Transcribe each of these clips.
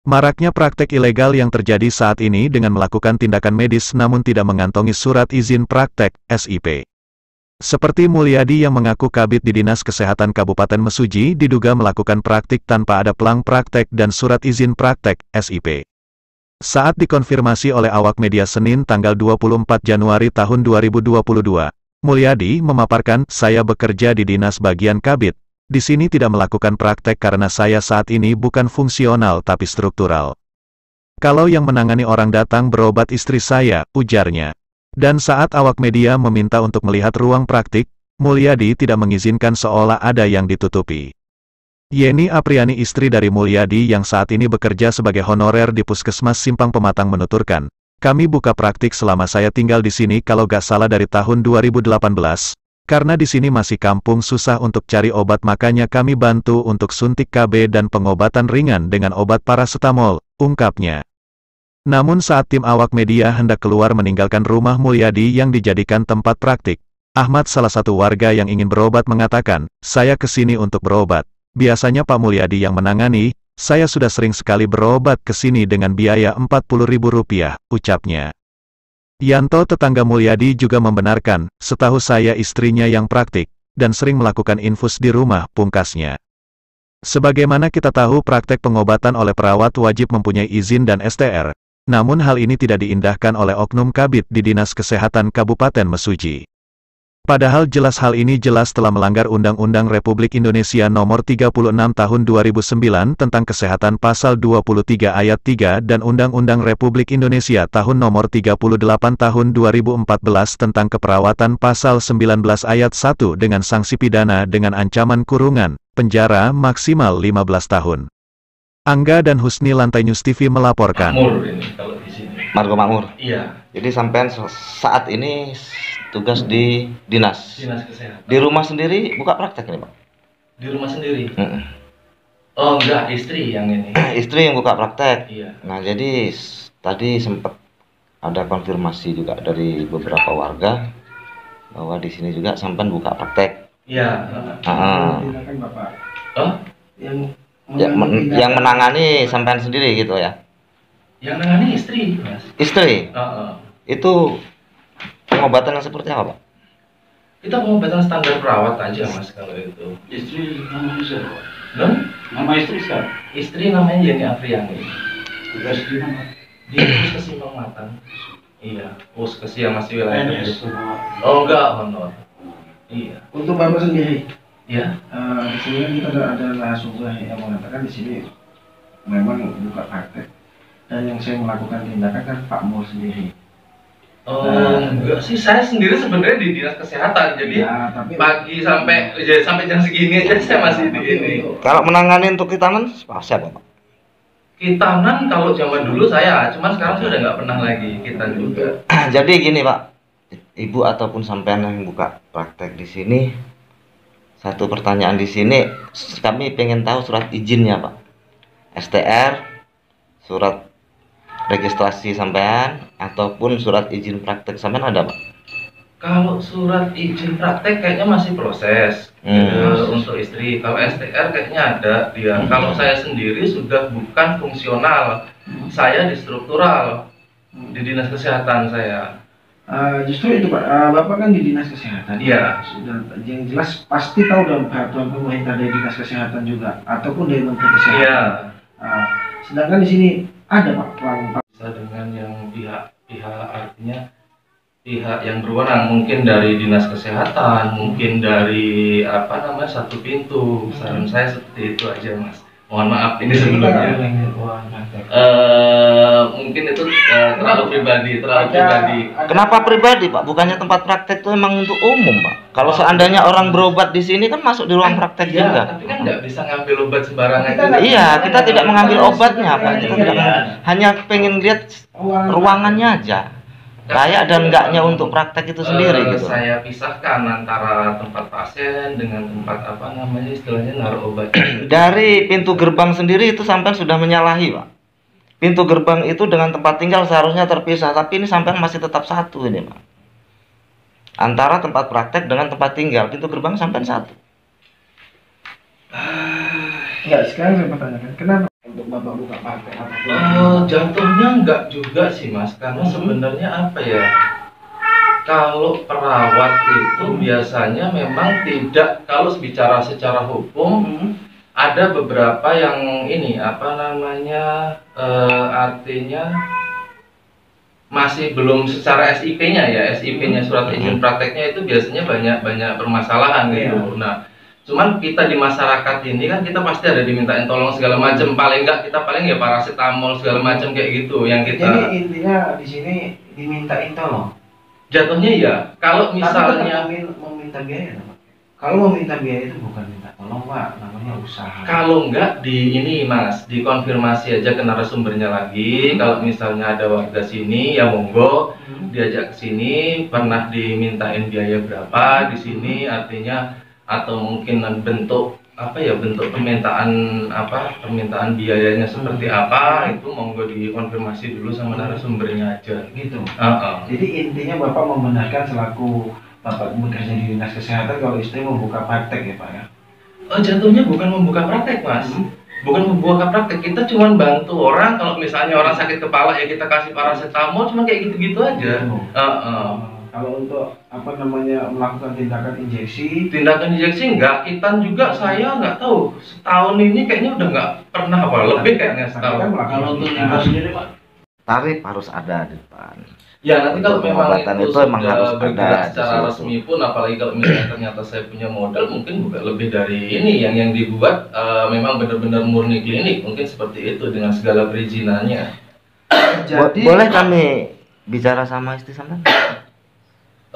Maraknya praktek ilegal yang terjadi saat ini dengan melakukan tindakan medis namun tidak mengantongi surat izin praktek, SIP. Seperti Mulyadi yang mengaku kabid di Dinas Kesehatan Kabupaten Mesuji diduga melakukan praktik tanpa ada pelang praktek dan surat izin praktek, SIP. Saat dikonfirmasi oleh awak media Senin tanggal 24 Januari tahun 2022, Mulyadi memaparkan, "Saya bekerja di Dinas Bagian Kabid. Di sini tidak melakukan praktek karena saya saat ini bukan fungsional tapi struktural. Kalau yang menangani orang datang berobat istri saya," ujarnya. Dan saat awak media meminta untuk melihat ruang praktik, Mulyadi tidak mengizinkan seolah ada yang ditutupi. Yeni Apriani, istri dari Mulyadi yang saat ini bekerja sebagai honorer di Puskesmas Simpang Pematang, menuturkan, "Kami buka praktik selama saya tinggal di sini kalau gak salah dari tahun 2018. Karena di sini masih kampung susah untuk cari obat makanya kami bantu untuk suntik KB dan pengobatan ringan dengan obat parasetamol," ungkapnya. Namun saat tim awak media hendak keluar meninggalkan rumah Mulyadi yang dijadikan tempat praktik, Ahmad, salah satu warga yang ingin berobat, mengatakan, "Saya kesini untuk berobat. Biasanya Pak Mulyadi yang menangani, saya sudah sering sekali berobat ke sini dengan biaya Rp40.000, ucapnya. Yanto, tetangga Mulyadi, juga membenarkan, "Setahu saya istrinya yang praktik, dan sering melakukan infus di rumah," pungkasnya. Sebagaimana kita tahu praktek pengobatan oleh perawat wajib mempunyai izin dan STR, namun hal ini tidak diindahkan oleh oknum kabid di Dinas Kesehatan Kabupaten Mesuji. Padahal jelas hal ini jelas telah melanggar Undang-Undang Republik Indonesia Nomor 36 Tahun 2009 tentang Kesehatan Pasal 23 Ayat 3 dan Undang-Undang Republik Indonesia Tahun Nomor 38 Tahun 2014 tentang Keperawatan Pasal 19 Ayat 1 dengan sanksi pidana dengan ancaman kurungan penjara maksimal 15 tahun. Angga dan Husni, Lantai News TV melaporkan. Makmur ini kalau di sini. Margo Makmur. Iya. Jadi sampean saat ini tugas di dinas. Dinas Kesehatan. Di rumah sendiri buka praktek ini, Pak? Di rumah sendiri. Oh enggak, istri yang ini. Istri yang buka praktek. Iya. Nah, jadi tadi sempat ada konfirmasi juga dari beberapa warga bahwa di sini juga sampean buka praktek. Iya. Tindakan Bapak. Oh? Yang menangani sampean sendiri gitu ya? Yang menangani istri, Mas. Istri? Itu pengobatan yang seperti apa, Pak? Kita pengobatan standar perawat aja, Mas, kalau itu. Istri namanya siapa? Nama istri siapa? Istri namanya Yeni Apriani. Tugas di mana? Di Puskes Simpang Matang. Iya, Puskes yang masih wilayah. PNS. Oh enggak, honor. Iya. Untuk Bapak sendiri, Ya. di sini kan kita ada narasumber yang mengatakan di sini memang buka praktek dan yang saya melakukan tindakan kan Pak Mul sendiri. Enggak sih, saya sendiri sebenarnya di Dinas Kesehatan, jadi Ya, tapi pagi sampai jam segini aja saya masih di ini. Kalau menangani untuk kitanan siapa, Pak? Kitanan kalau zaman dulu saya, cuman sekarang sudah nggak pernah lagi kita juga. Jadi gini, Pak, Ibu ataupun sampean yang buka praktek di sini, satu pertanyaan di sini, kami pengen tahu surat izinnya, Pak. STR, surat registrasi sampean, ataupun surat izin praktek sampean ada, Pak? Kalau surat izin praktek kayaknya masih proses untuk istri. Kalau STR kayaknya ada dia. Kalau saya sendiri sudah bukan fungsional, saya di struktural di Dinas Kesehatan saya. Justru itu Pak, Bapak kan di Dinas Kesehatan. Iya. Sudah yang jelas pasti tahu dong peraturan pemerintah dari Dinas Kesehatan juga ataupun dari Menteri Kesehatan. Iya. Sedangkan di sini ada Pak pelang Bisa dengan yang pihak artinya pihak yang berwenang, mungkin dari Dinas Kesehatan, mungkin dari satu pintu. Saran saya seperti itu aja, Mas. Mohon maaf ini sebelumnya. Mungkin itu terlalu pribadi. Kenapa pribadi, Pak? Bukannya tempat praktek itu emang untuk umum, Pak? Kalau seandainya orang berobat di sini kan masuk di ruang praktek iya, juga. tapi kan nggak bisa ngambil obat sembarangan. Iya, kita tidak mengambil obatnya, Pak. Kita tidak hanya pengen lihat ruangannya aja. Layak dan enggaknya untuk praktek itu sendiri gitu. Saya pisahkan antara tempat pasien dengan tempat istilahnya naruh obat. Dari pintu gerbang sendiri itu sampean sudah menyalahi, Pak. Pintu gerbang itu dengan tempat tinggal seharusnya terpisah, tapi ini sampean masih tetap satu ini, Pak. Antara tempat praktek dengan tempat tinggal, pintu gerbang sampean satu. Enggak, sekarang saya bertanyakan, kenapa untuk bapak buka praktek ataupun Jatuhnya enggak juga sih mas, karena sebenarnya apa ya? Kalau perawat itu biasanya memang tidak, kalau bicara secara hukum ada beberapa yang ini apa namanya artinya masih belum secara SIP-nya ya, SIP-nya surat izin prakteknya itu biasanya banyak permasalahan gitu. Nah, cuman kita di masyarakat ini kan kita pasti ada dimintain tolong segala macam, paling enggak kita paling ya paracetamol segala macam kayak gitu yang kita. Jadi intinya di sini dimintain tolong. Jatuhnya ya, kalau misalnya meminta biaya, Pak. Kalau meminta biaya itu bukan minta tolong, Pak, namanya usaha. kalau enggak di ini mas, dikonfirmasi aja ke narasumbernya lagi. Kalau misalnya ada warga sini ya monggo diajak ke sini, pernah dimintain biaya berapa di sini artinya, atau mungkin bentuk apa ya, bentuk permintaan biayanya seperti apa, itu monggo dikonfirmasi dulu sama narasumbernya aja Gitu. uh-uh. Jadi intinya Bapak membenarkan selaku Bapak bekerja di Dinas Kesehatan kalau istri membuka praktek ya, Pak ya? Jatuhnya bukan membuka praktek mas, bukan membuka praktek, kita cuma bantu orang. Kalau misalnya orang sakit kepala ya kita kasih paracetamol, cuma kayak gitu-gitu aja. Kalau untuk apa namanya melakukan tindakan injeksi, Tindakan injeksi enggak, kita juga saya nggak tahu, setahun ini kayaknya udah nggak pernah, apa lebih kayaknya setahun. kalau untuk limbah sendiri Pak, Tarif harus ada di depan. Ya nanti kalau Untuk memang pengobatan itu itu emang sudah harus bergerak ada di secara situ. resmi pun, apalagi kalau misalnya ternyata saya punya modal, mungkin juga lebih dari ini yang dibuat memang benar-benar murni klinik, mungkin seperti itu dengan segala perizinannya. jadi Boleh kami bicara sama istri sampean?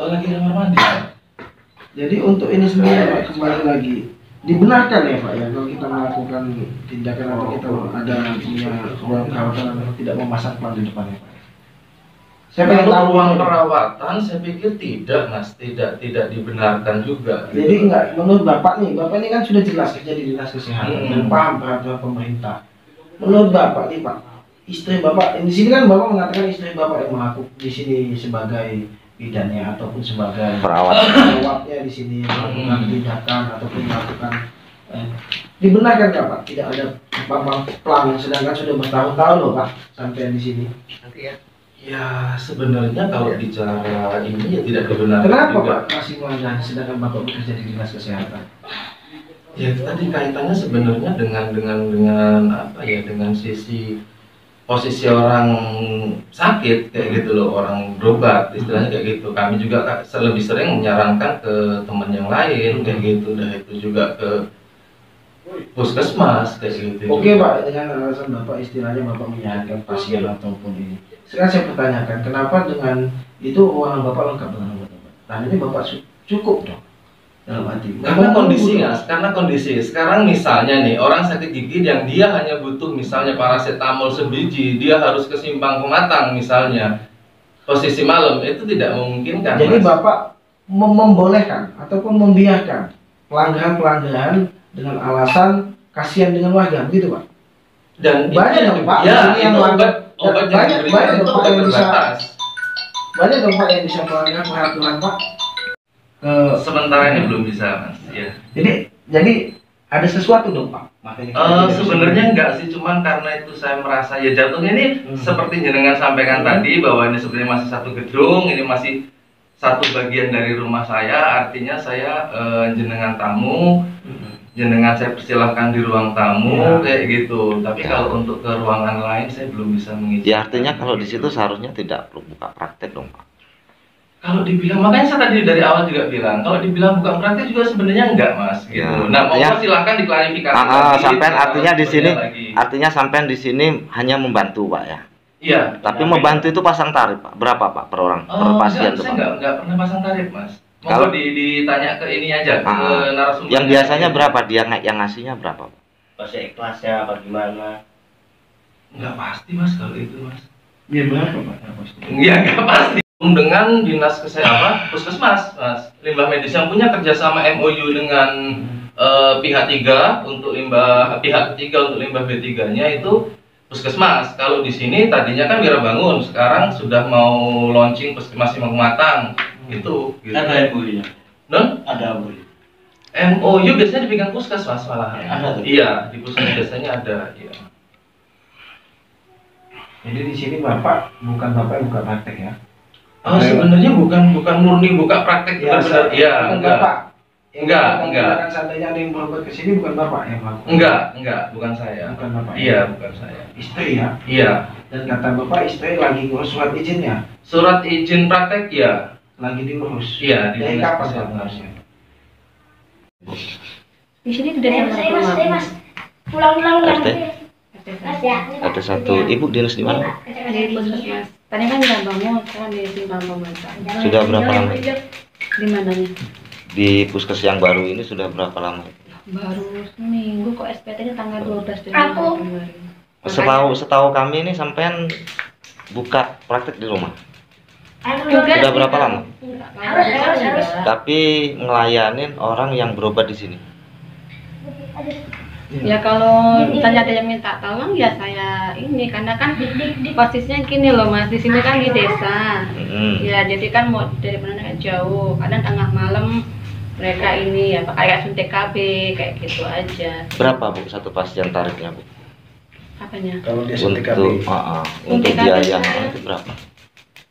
Lagi kamar mandi. jadi untuk ini sendiri Pak, kembali lagi dibenarkan ya Pak ya kalau kita melakukan tindakan atau kita ada punya ruang perawatan atau tidak memasang pelang di depan ya Pak. Saya pengen Kalau tahu ruang ini. perawatan, saya pikir tidak mas, tidak dibenarkan juga. Jadi enggak, menurut Bapak ini kan sudah jelas kerja di Dinas Kesehatan dan paham peraturan pemerintah. Menurut Bapak nih Pak, istri Bapak di sini kan Bapak mengatakan istri Bapak yang melakukan di sini sebagai bidannya ataupun sebagai perawatnya di sini melakukan tindakan ataupun melakukan dibenarkan nggak Pak? Tidak ada apa pelang, sedangkan sudah bertahun-tahun loh Pak sampai di sini. Ya sebenarnya kalau bicara ini ya tidak dibenarkan. Kenapa juga. Pak masih melanggar sedangkan Bapak bekerja di Dinas Kesehatan? Ya itu tadi kaitannya sebenarnya dengan apa ya, dengan posisi orang sakit kayak gitu loh, orang berobat istilahnya kayak gitu. Kami juga lebih sering menyarankan ke teman yang lain kayak gitu, dan itu juga ke puskesmas kayak gitu. Oke Pak, dengan alasan Bapak istilahnya Bapak menyarankan pasien ataupun ini. Sekarang saya pertanyakan, kenapa dengan itu ruangan Bapak lengkap dengan obat-obat? Nah ini Bapak cukup dong dalam arti. Karena kondisi sekarang misalnya nih orang sakit gigi yang dia hanya butuh misalnya paracetamol sebiji, dia harus ke Simpang Pematang misalnya, posisi malam itu tidak memungkinkan. Jadi Mas. Bapak membolehkan ataupun membiarkan pelanggaran-pelanggaran dengan alasan kasihan dengan warga, begitu Pak? Dan banyak dong Pak, ya, yang obat yang diberikan itu obat terbatas. Banyak dong Pak yang bisa melanggar peraturan Pak. Sementara ini belum bisa mas. Ya. Jadi ada sesuatu dong Pak. Sebenarnya enggak sih, cuman karena itu saya merasa ya jatuhnya ini seperti jenengan sampaikan tadi bahwa ini sebenarnya masih satu gedung, ini masih satu bagian dari rumah saya, artinya saya jenengan tamu. Jenengan saya persilahkan di ruang tamu kayak gitu. Tapi kalau untuk ke ruangan lain saya belum bisa mengizinkan. Ya artinya kalau di situ seharusnya tidak perlu buka praktek dong Pak. Kalau dibilang, makanya saya tadi dari awal juga bilang, kalau dibilang buka praktek juga sebenarnya enggak mas. Gitu. Ya, Nah, mau silahkan diklarifikasi. Sampean artinya di sini, artinya sampean di sini hanya membantu Pak ya. Iya. Tapi membantu itu pasang tarif Pak. Berapa Pak per orang, per pasien tuh Pak? Saya enggak pernah pasang tarif mas. Kalau ditanya ke ini aja, ke narasumber. Yang biasanya berapa, dia yang ngasihnya berapa Pak? Pasti ikhlasnya apa gimana? Enggak pasti mas kalau itu mas. Iya berapa Pak? Nggak pasti. Iya enggak pasti. Dengan Dinas Kesehatan, Puskesmas, mas, limbah medis yang punya kerjasama MOU dengan pihak ketiga untuk limbah B3-nya itu Puskesmas. Kalau di sini tadinya kan Wirabangun, sekarang sudah mau launching Puskesmas Simpang Pematang. Itu gitu. Ada MOU-nya? Non? Ada MOU. MOU biasanya dipegang Puskesmas malah. Ada tuh. Iya, di Puskesmas biasanya ada. Iya. Jadi di sini bapak bukan bapak yang buka praktek ya? Oh, sebenarnya bukan murni buka praktek benar-benar. Iya, bukan enggak. bapak. Enggak. Kan seandainya ada yang berobat ke sini bukan bapak yang melakukan. Enggak, bukan saya. Bukan bapak. Iya, bukan saya. Istri ya? Iya. Dan kata bapak istri lagi ngurus surat izinnya. Surat izin praktek ya. Lagi diurus. Iya, di Dari dinas kapan kesehatan. harusnya? Di sini tidak Mas. Pulang. RT? Mas ya. RT 1. Ibu dinas di mana? di puskesmas. Tadi kan nggak bangun, sekarang di simpang pemerintah. Sudah berapa lama? Di mananya? Di puskes yang baru ini sudah berapa lama? Baru seminggu kok, SPT-nya tanggal 12 Aku. Januari. Setahu kami ini sampean buka praktek di rumah. Juga Sudah berapa lama? Harus. Tapi ngelayanin orang yang berobat di sini. Ya kalau misalnya ada yang minta tolong ya saya ini, karena kan posisinya gini loh Mas, di sini kan di desa. Ya jadi kan mau dari mana kan jauh, kadang tengah malam mereka ini ya kayak suntik KB kayak gitu aja. Berapa Bu satu pasien tarifnya Bu? Apanya? Kalau dia suntik KB. Untuk Suntik biaya KB saya itu berapa?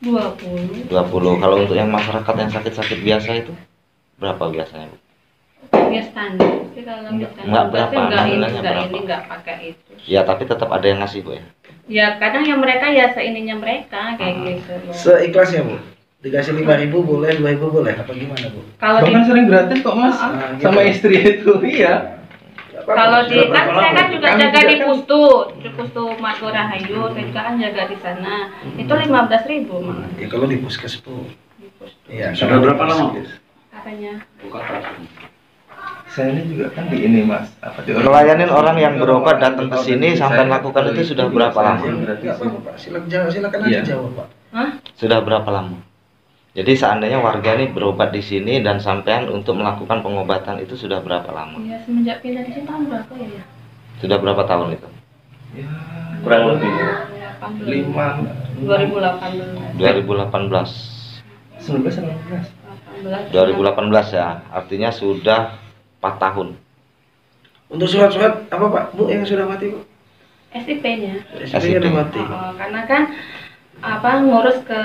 20. 20. Kalau untuk yang masyarakat yang sakit-sakit biasa itu berapa biasanya Bu? Ya standar. Tapi kalau misalnya Enggak berapa, nominalnya enggak berapa? ini enggak pakai itu. Ya tapi tetap ada yang ngasih Bu ya. Ya kadang yang mereka ya seininya mereka kayak gitu loh. Seikhlasnya Bu. Dikasih 5.000 boleh, 2.000 boleh, apa gimana Bu? Kalau di Bahkan sering gratis kok Mas. Gitu. Sama istri itu. Iya. kalau di kan saya kan juga Kami jaga juga di kan- Pustu Margo Rahayu, saya juga kan jaga di sana. Itu 15.000 malah Ya kalau di puskes Bu. di Pustu. Iya. Sudah berapa lama? Apanya? Saya ini juga kan di ini Mas. Apa di Ngelayanin orang yang berobat datang ke sini sampai melakukan itu sudah berapa lama? Enggak apa-apa Pak, silakan Iya. aja jawab Pak. Hah? Sudah berapa lama? Jadi seandainya warga ini berobat di sini dan sampean untuk melakukan pengobatan itu sudah berapa lama? Ya semenjak pindah di sini tahun berapa ya? Sudah berapa tahun itu? Ya, Kurang lebih. 2018. 2018. 2018 ya. Artinya sudah 4 tahun. Untuk surat-surat apa Pak? Bu yang sudah mati Bu? SIP-nya. SP-nya udah mati. Karena kan ngurus ke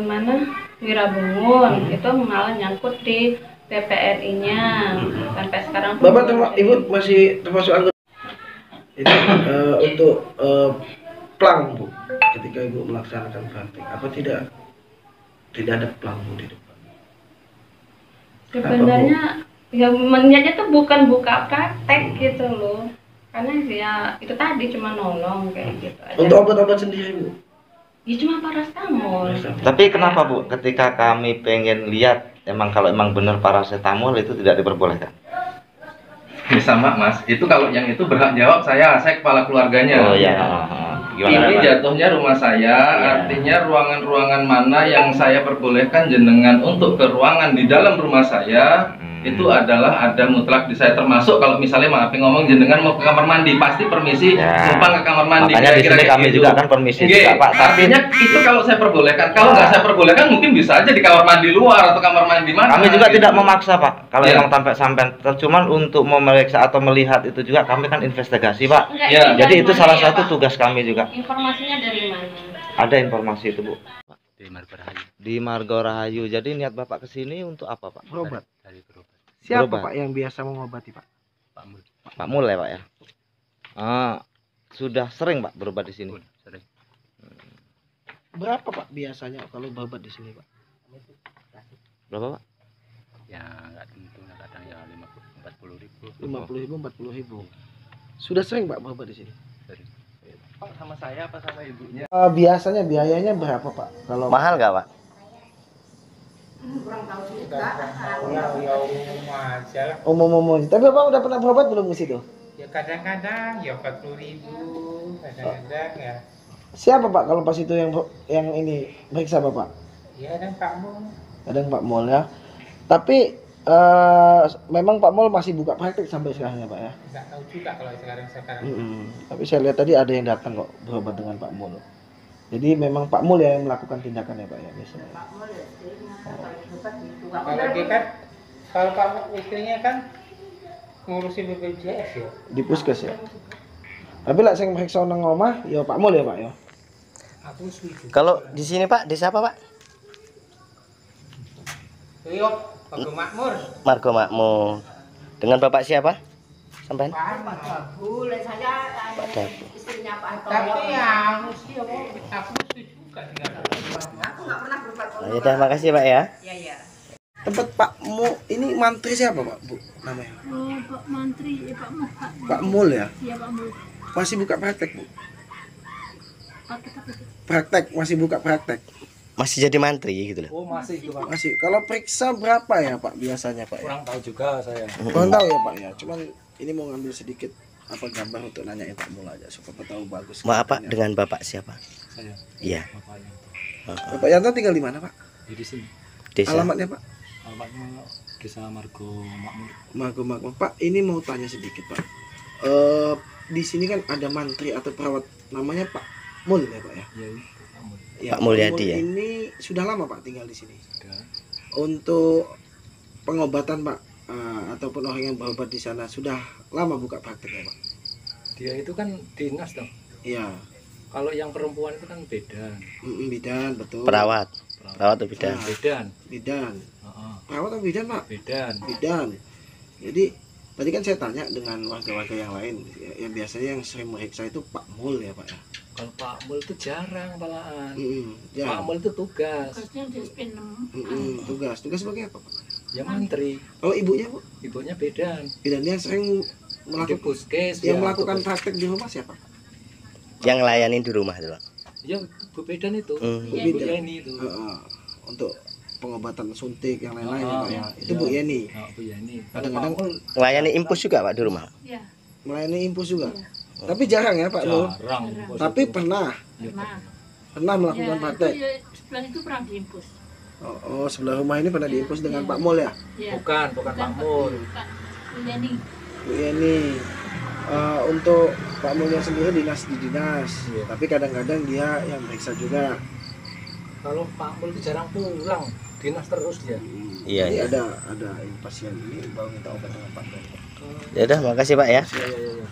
mana Wirabungun itu malah nyangkut di PPRI-nya sampai sekarang. Bapak Ibu masih termasuk anggota itu untuk plang Bu ketika Ibu melaksanakan praktik apa tidak ada plang Bu di depan? Sebenarnya ya niatnya tuh bukan buka praktek gitu loh, karena ya itu tadi cuma nolong kayak gitu aja. Untuk obat-obat sendiri Bu? Ya cuma paracetamol. Tapi kenapa Bu ketika kami pengen lihat kalau emang benar paracetamol itu tidak diperbolehkan? Ya sama Mas. Itu kalau yang itu berhak jawab saya kepala keluarganya. Oh ya. Gimana Ini Pak? jatuhnya rumah saya, Iya. artinya ruangan-ruangan mana yang saya perbolehkan jenengan untuk ke ruangan di dalam rumah saya itu adalah ada mutlak di saya, termasuk kalau misalnya maaf ngomong jenengan mau ke kamar mandi pasti permisi Ya. numpang ke kamar mandi. Makanya di kira-kira sini kayak kami gitu. juga kan permisi Nggih, juga Pak. Tapi artinya itu kalau saya perbolehkan, kalau nggak saya perbolehkan mungkin bisa aja di kamar mandi luar atau kamar mandi mana. kami juga gitu. tidak memaksa Pak. Kalau Iya. emang sampai cuman untuk memeriksa atau melihat itu juga kami kan investigasi Pak. Enggak, Ya, ini Jadi dari itu mana salah ya, satu Pak? tugas kami juga. Informasinya dari mana? Ada informasi itu Bu. Di Margo Rahayu. Di Margo Rahayu. Jadi niat Bapak ke sini untuk apa Pak? Berobat. Dari berobat. Siapa Berobat. Pak yang biasa mengobati Pak? Pak Mul. Pak Mul ya Pak ya. Sudah sering Pak berobat di sini. Sering. Berapa Pak biasanya kalau berobat di sini Pak? Berapa Pak? Ya nggak tentu, kadang ya 40.000. 50.000, 40.000. Sudah sering Pak berobat di sini? Sering. Pak, sama saya apa sama ibunya? Biasanya biayanya berapa Pak? Kalau Mahal gak Pak? umum-umum. Tapi Bapak udah pernah berobat belum ke situ? Ya kadang-kadang ya 40.000, kadang-kadang ya Siapa Pak kalau pas itu yang ini periksa Bapak? ya dan Pak Mul. Kadang Pak Mol ya. Tapi memang Pak Mol masih buka praktik sampai sekarang ya Pak ya. Nggak tahu juga kalau sekarang. Tapi saya lihat tadi ada yang datang kok berobat dengan Pak Mul. Jadi memang Pak Mul yang melakukan tindakan ya Pak ya biasanya. Kalau dia kan, kalau Pak Mul istrinya kan ngurusin BPJS ya. Di puskes ya. Tapi lah saya meriksa nang omah ya Pak Mul ya Pak ya. Aku setuju. Kalau di sini Pak, desa apa Pak? Yo, Margo Makmur. Margo Makmur. Dengan Bapak siapa? Sampai? Pak Dabu, saya Pak Dabu. istrinya Pak Antoyo. Tapi yang mesti aku setuju gak dengan aku nggak pernah berbuat Nah, ya udah, makasih Pak ya. Iya, iya. Tempat Pak Mu ini mantri siapa Pak Bu namanya? Oh, Pak Mantri, Pak Mul. Pak Mul ya? Iya, Pak Mul. Masih buka praktek Bu? Pak Praktek, masih buka praktek. Masih jadi mantri gitu loh. Oh masih itu Pak. Masih. Kalau periksa berapa ya Pak biasanya Pak? Ya? Kurang tahu juga saya. Kurang tahu ya Pak ya. Cuman ini mau ngambil sedikit apa gambar untuk nanyain Pak Mul aja supaya tahu bagus. Maaf Pak, dengan Bapak siapa? Saya. Iya. Bapak Yanto. Bapak Yanto tinggal di mana Pak? Di sini. Desa. Alamatnya Pak? Alamatnya Desa Margo Makmur. Margo. Pak, ini mau tanya sedikit Pak. Di sini kan ada mantri atau perawat namanya Pak Mul ya Pak ya? Iya, Pak Mul. Ya, Pak Mulyadi ya? Ini sudah lama Pak tinggal di sini. Sudah. Untuk pengobatan Pak ataupun orang yang berobat di sana sudah lama buka prakteknya Pak? Dia itu kan dinas dong. Iya. Kalau yang perempuan itu kan bidan. Bidan betul. Perawat atau bidan? Nah. Bidan. Bidan. Heeh. Perawat atau bidan Pak? Bidan. Bidan. Jadi tadi kan saya tanya dengan warga-warga yang lain, yang biasanya yang sering meriksa itu Pak Mul ya Pak ya? Kalau Pak Mul itu jarang malahan. Ya. Pak Mul itu tugas. Tugasnya di SPNM. Tugas sebagai apa Pak? Ya mantri. Kalau ibunya Bu? Ibunya bidan. Bidannya sering Di melakukan puskes. yang ya, melakukan tugas. praktek di rumah siapa Pak? Yang ngelayanin di rumah itu Pak. Ya Bu Bidan itu. Hmm. Bu Bidan. Yeni itu. Untuk pengobatan suntik yang lain-lain ya Pak ya. Itu Iya. Bu Yeni. Nah, Bu Yeni. Kalau Kadang-kadang Pak Mul Ngelayani infus juga Pak di rumah. Iya. melayani infus juga. Tapi jarang ya Pak Mul. jarang. Tapi pernah Nah, melakukan praktek. sebelah itu pernah diimpus. Oh, sebelah rumah ini pernah diinfus dengan Pak Mul ya? Iya. Bukan Pak Mul. Bukan. Ini Bu Yeni. Untuk Pak Mulnya sendiri dinas di dinas, Iya. tapi kadang-kadang dia yang periksa juga. Kalau Pak Mul itu jarang pulang, dinas terus dia. Iya, Ini iya. ada pasien ini baru minta obat dengan Pak dokter. Ya udah, makasih Pak ya. Iya.